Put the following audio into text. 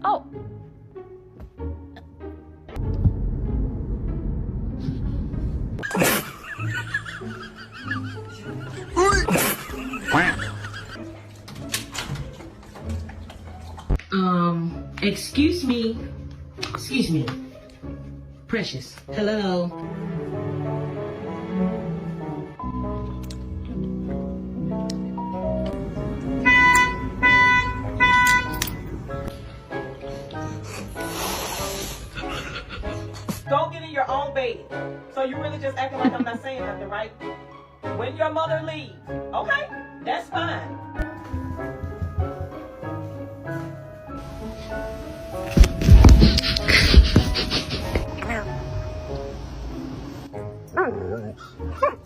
Oh. Excuse me. Excuse me. Precious. Hello. Go get in your own bed. So you really just acting like I'm not saying nothing, right? When your mother leaves, okay? That's fine. Mm.